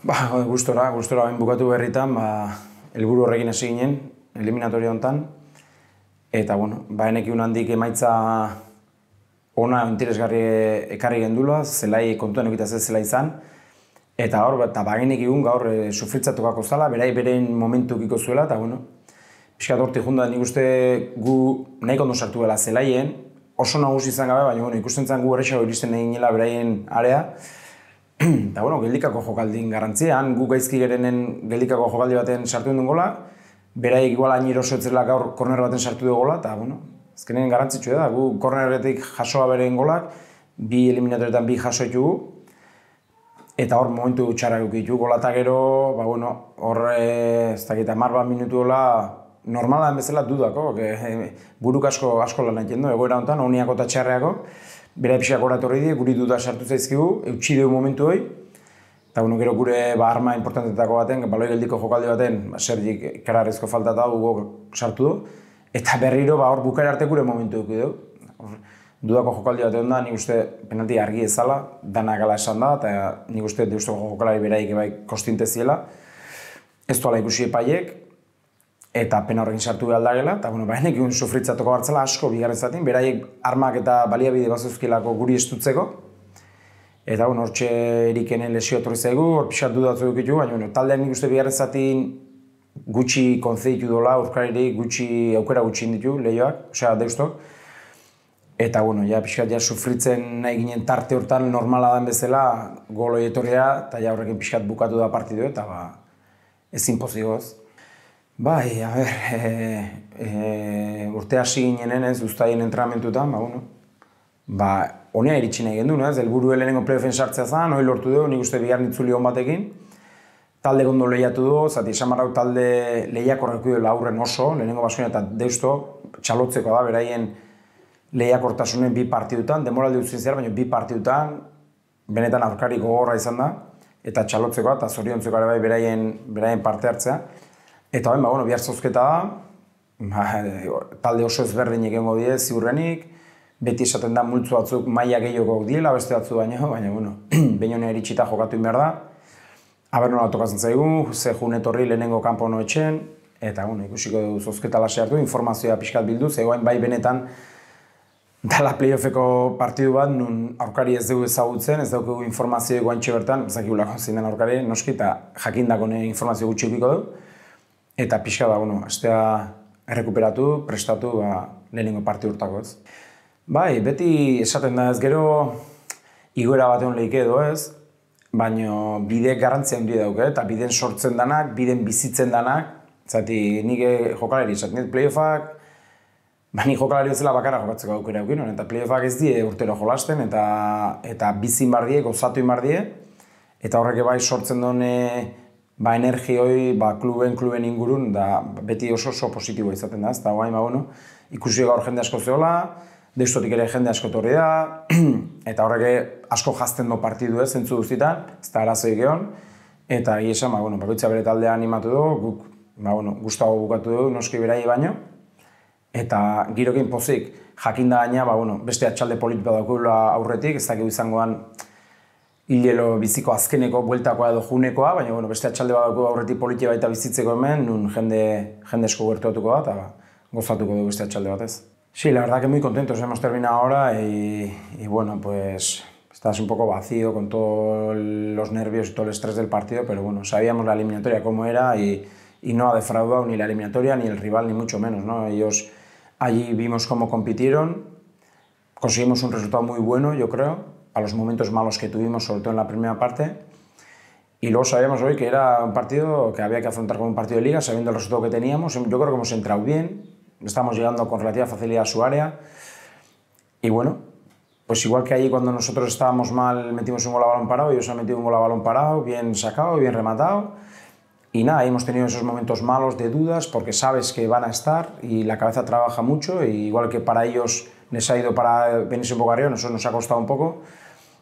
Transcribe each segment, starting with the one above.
Gustora bain bukatu berritan, helburu horrekin hasi ginen, eliminatoria honetan. Eta, enekiun handik emaitza ona interesgarri ekarri gendula, zelai kontuan ekitaz ez zela izan. Eta hor, bagenek egun gaur sufritzatuko zala, beraien momentukiko zuela, eta, pixkat hortik junda nik uste gu nahiko ondo sartu dela zelaien, oso nagusi izan gabe, baina ikusten zen gu errexago iristen egin nela beraien area. Eta, geldikako jokaldin garrantzian, gu gaizki gerenen geldikako jokaldi baten sartu duen gola, beraiek igual hain eroso etzela gaur korner baten sartu du gola, eta, azkenen garrantzitsu da, gu kornerretik jasoa beren golak, bi eliminatoretan bi jaso ditugu, eta hor momentu txarrak dukitu, gola eta gero, hor, ez dakit, 10 minutu gola, normalan bezala dudako, buruk asko lan egiten du, egoera honetan, honiako eta txarreako, bera epixak horatorri die, guri duda sartu zaizkigu, eutxi dugu momentu hori, eta gero gure arma importantetako baten, baloi geldiko jokaldi baten, Sergik ikararrezko falta eta dugu sartu du, eta berriro hor bukaera arte gure momentu dugu du. Dudako jokaldi baten da, nik uste penalti argi ezala, dana gala esan da, eta nik uste deustoko jokalari beraik ebai kostinte ziela. Ez duela ikusi epaiek, eta pena horrekin sartu behar dagela, eta bahenek egun sufritzatuko hartzela asko bigarren zatin, beraiek armak eta baliabide bazuzkilako guri estutzeko. Eta hortxe erikenen lesio etorri zaigu, hor pixat dudatu dukitu, baina taldean nik uste bigarren zatin gutxi konzeitu dola, aurkaririk aukera gutxi inditu lehioak, osea deustok. Eta pixkat sufritzen nahi ginen tarte hortan normala den bezala goloi etorria, eta horrekin pixkat bukatu da partidu, eta ezin pozigoz. Bai, urte hasi ginenen ez, ustaien entrenamentutan, honea iritsi nahi gendun, helburu lehenengo playoffen sartzea zen, hori lortu dugu, nik uste bigarren itzuli hon batekin. Talde gondo lehiatu du, zati esan barrauk talde lehiakorreku dela aurren oso, lehenengo Baskonia eta deusto, txalotzeko da, beraien lehiakortasunen bi partidutan, demoraldi utzien zehar, baina bi partidutan, benetan aurkari gogorra izan da, eta txalotzeko eta zoriontzeko ere bai beraien parte hartzea. Eta bihar zozketa da, talde oso ezberdin egingo die, ziurrenik, beti esaten da multzu batzuk maila gehiago diela, beste batzu baina, behin honea iritsita jokatu behar da. Aber nola tokatzen zaigu, ze jun etorri lehenengo kanpo no etxen, eta ikusiko dugu zozketa lase hartu, informazioa pixkat bildu, zegoen bai benetan dala playoffeko partidu bat, nun aurkari ez dugu ezagutzen, ez dugu informazioa guantxe bertan, ezakigulako zein den aurkari, noski, eta jakindako informazio gutxi ukiko du. Eta pixka astea errekuperatu, prestatu lehenengo partidu urtako ez. Bai, beti esaten da ez gero igoera batean lehike edo ez, baina bideek garrantzia handia dauke, eta biden sortzen danak, biden bizitzen danak, zati nik jokalari esaten playoffak, nik jokalari bezala bakarra jokatzeko aukera eukin, eta playoffak ez die urtero jolasten, eta bizin bardie, gozatu inbardie, eta horrek bai sortzen duen energioi kluben ingurun, beti oso positiboa izaten da, eta ikusi gaur jende asko zehola, deustotik ere jende asko torri da, eta horrek asko jazten do partidu ez, zentzu guztietan, ez da arazo egion, eta esan, bakoitza bere taldea animatu du, guk gustago bukatu du, noski berai baino, eta girokin pozik, jakinda gaina, beste atxalde polit badaukula aurretik, ez dakigu izangoan hilelo biziko azkeneko, bueltakoa edo junekoa, baina beste atxalde badauko aurretik politia baita bizitzeko hemen, nun jende esko gertuatuko da, eta gozatuko du beste atxalde batez. Sí, la verdad que muy contentos, hemos terminado ahora y pues estás un poco vacío con todos los nervios y todo el estrés del partido, pero sabíamos la eliminatoria cómo era y no ha defraudado ni la eliminatoria ni el rival, ni mucho menos, ¿no? Ellos allí vimos cómo compitieron, conseguimos un resultado muy bueno, yo creo, a los momentos malos que tuvimos, sobre todo en la primera parte, y luego sabíamos hoy que era un partido que había que afrontar como un partido de liga, sabiendo el resultado que teníamos. Yo creo que hemos entrado bien, estamos llegando con relativa facilidad a su área, y pues igual que allí cuando nosotros estábamos mal metimos un gol a balón parado, ellos han metido un gol a balón parado, bien sacado, bien rematado, y nada, hemos tenido esos momentos malos de dudas, porque sabes que van a estar, y la cabeza trabaja mucho, y igual que para ellos les ha ido para venirse un poco arriba, nosotros nos ha costado un poco.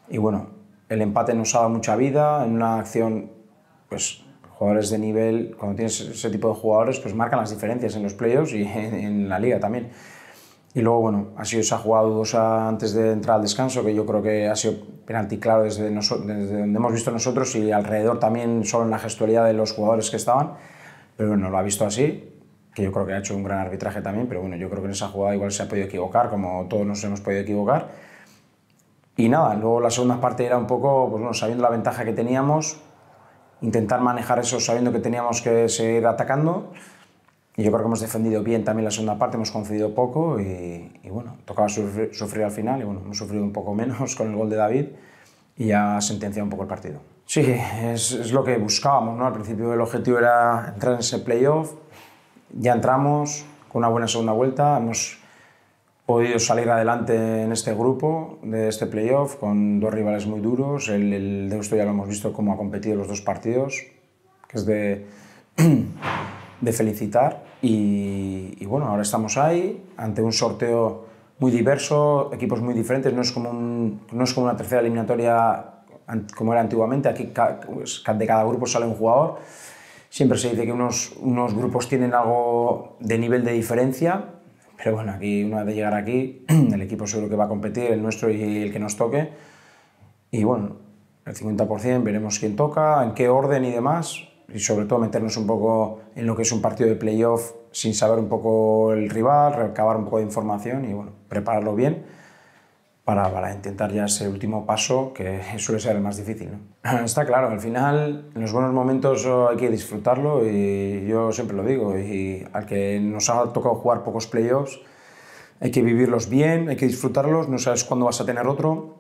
Y el empate nos ha dado mucha vida, en una acción, pues jugadores de nivel, cuando tienes ese tipo de jugadores, pues marcan las diferencias en los playoffs y en la liga también. Y luego, bueno, se ha jugado dudosa antes de entrar al descanso, que yo creo que ha sido penalti claro desde donde hemos visto nosotros y alrededor también, solo en la gestualidad de los jugadores que estaban. Pero bueno, lo ha visto así, que yo creo que ha hecho un gran arbitraje también, pero bueno, yo creo que en esa jugada igual se ha podido equivocar, como todos nos hemos podido equivocar. Y nada, luego la segunda parte era un poco, pues bueno, sabiendo la ventaja que teníamos, intentar manejar eso sabiendo que teníamos que seguir atacando. Y yo creo que hemos defendido bien también la segunda parte, hemos concedido poco y bueno, tocaba sufrir al final y bueno, hemos sufrido un poco menos con el gol de David y ya sentenciado un poco el partido. Sí, es lo que buscábamos, ¿no? Al principio el objetivo era entrar en ese playoff, ya entramos con una buena segunda vuelta, hemos podido salir adelante en este grupo de este playoff con dos rivales muy duros, el Deusto ya lo hemos visto cómo ha competido los dos partidos, que es de felicitar y bueno, ahora estamos ahí ante un sorteo muy diverso, equipos muy diferentes, no es como una tercera eliminatoria como era antiguamente, aquí de cada grupo sale un jugador, siempre se dice que unos grupos tienen algo de nivel de diferencia, pero bueno, aquí una vez de llegar aquí, el equipo seguro que va a competir, el nuestro y el que nos toque, y bueno, el 50% veremos quién toca, en qué orden y demás, y sobre todo meternos un poco en lo que es un partido de playoff sin saber un poco el rival, recabar un poco de información y bueno, prepararlo bien para intentar ya ese último paso que suele ser el más difícil, ¿no? Está claro, al final en los buenos momentos hay que disfrutarlo y yo siempre lo digo, y al que nos ha tocado jugar pocos playoffs hay que vivirlos bien, hay que disfrutarlos, no sabes cuándo vas a tener otro,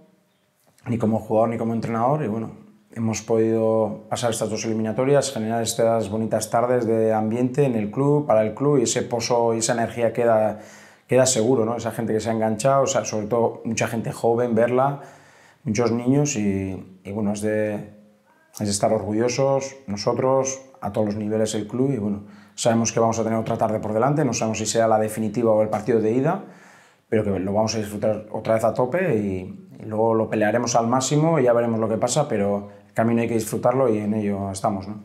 ni como jugador ni como entrenador y bueno, hemos podido pasar estas dos eliminatorias, generar estas bonitas tardes de ambiente en el club, para el club y ese pozo y esa energía queda seguro, ¿no? Esa gente que se ha enganchado, o sea, sobre todo mucha gente joven, verla, muchos niños y bueno, es de estar orgullosos nosotros, a todos los niveles el club y bueno, sabemos que vamos a tener otra tarde por delante, no sabemos si será la definitiva o el partido de ida, pero que lo vamos a disfrutar otra vez a tope y luego lo pelearemos al máximo y ya veremos lo que pasa, pero el camino hay que disfrutarlo y en ello estamos, ¿no?